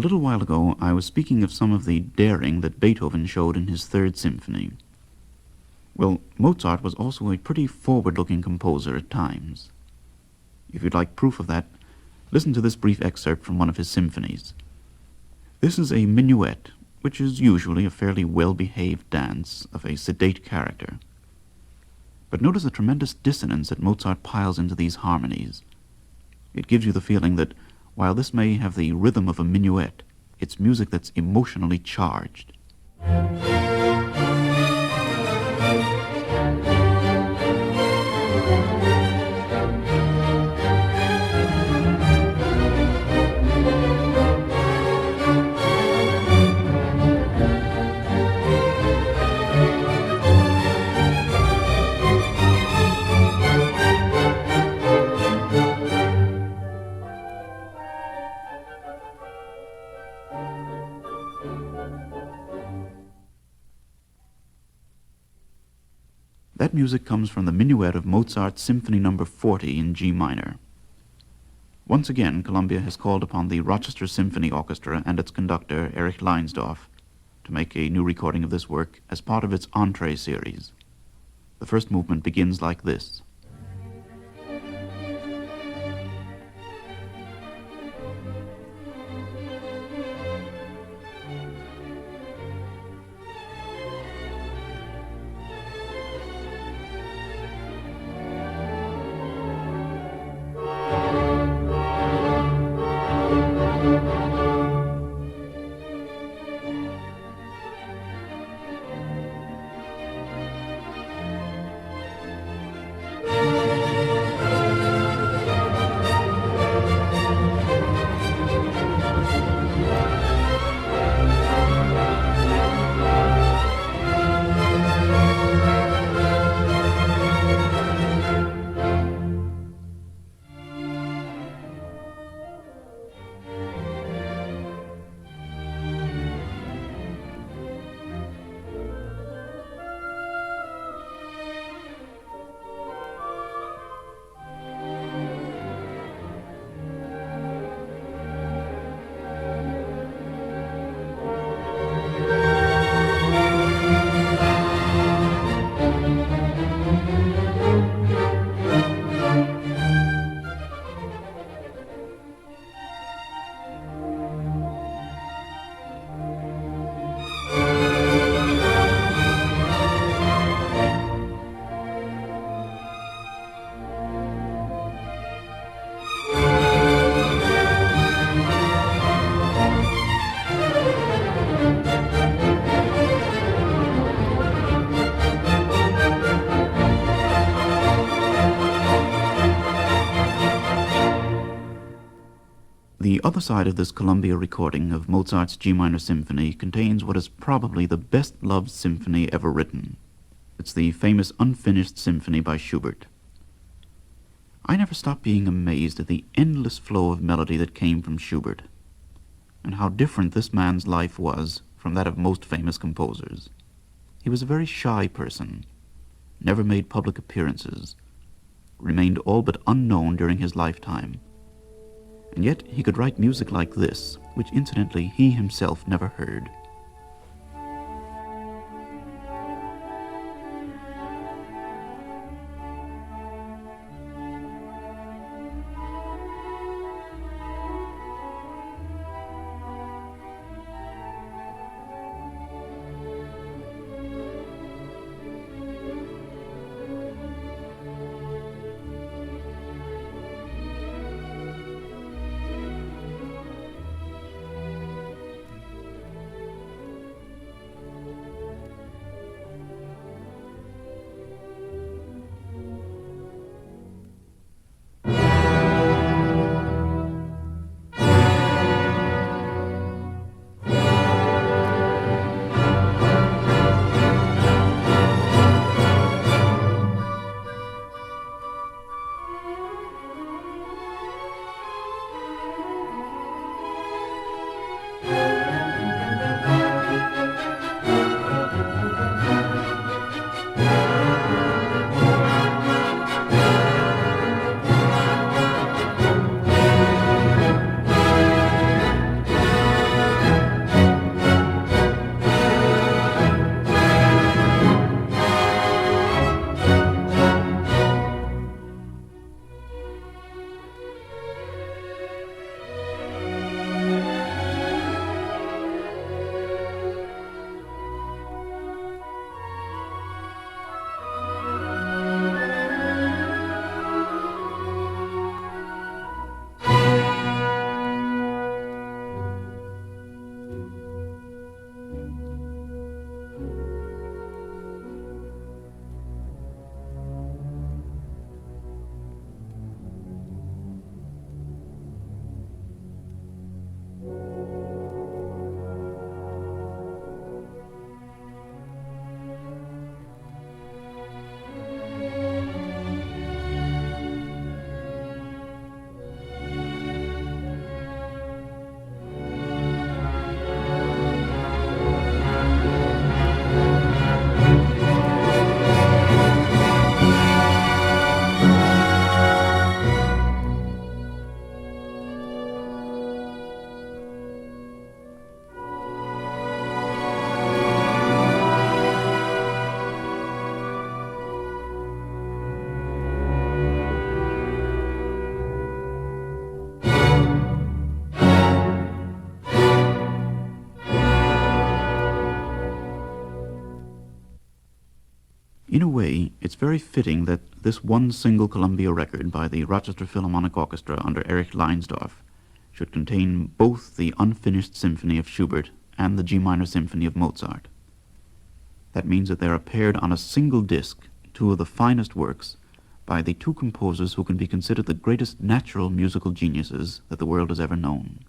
little while ago, I was speaking of some of the daring that Beethoven showed in his Third Symphony. Well, Mozart was also a pretty forward-looking composer at times. If you'd like proof of that, listen to this brief excerpt from one of his symphonies. This is a minuet, which is usually a fairly well-behaved dance of a sedate character. But notice the tremendous dissonance that Mozart piles into these harmonies. It gives you the feeling that, while this may have the rhythm of a minuet, it's music that's emotionally charged. That music comes from the minuet of Mozart's Symphony No. 40 in G minor. Once again, Columbia has called upon the Rochester Symphony Orchestra and its conductor, Erich Leinsdorf, to make a new recording of this work as part of its Entree series. The first movement begins like this. The other side of this Columbia recording of Mozart's G minor symphony contains what is probably the best-loved symphony ever written. It's the famous Unfinished Symphony by Schubert. I never stopped being amazed at the endless flow of melody that came from Schubert, and how different this man's life was from that of most famous composers. He was a very shy person, never made public appearances, remained all but unknown during his lifetime. And yet he could write music like this, which incidentally he himself never heard. In a way, it's very fitting that this one single Columbia record by the Rochester Philharmonic Orchestra under Erich Leinsdorf should contain both the unfinished symphony of Schubert and the G minor symphony of Mozart. That means that there are paired on a single disc two of the finest works by the two composers who can be considered the greatest natural musical geniuses that the world has ever known.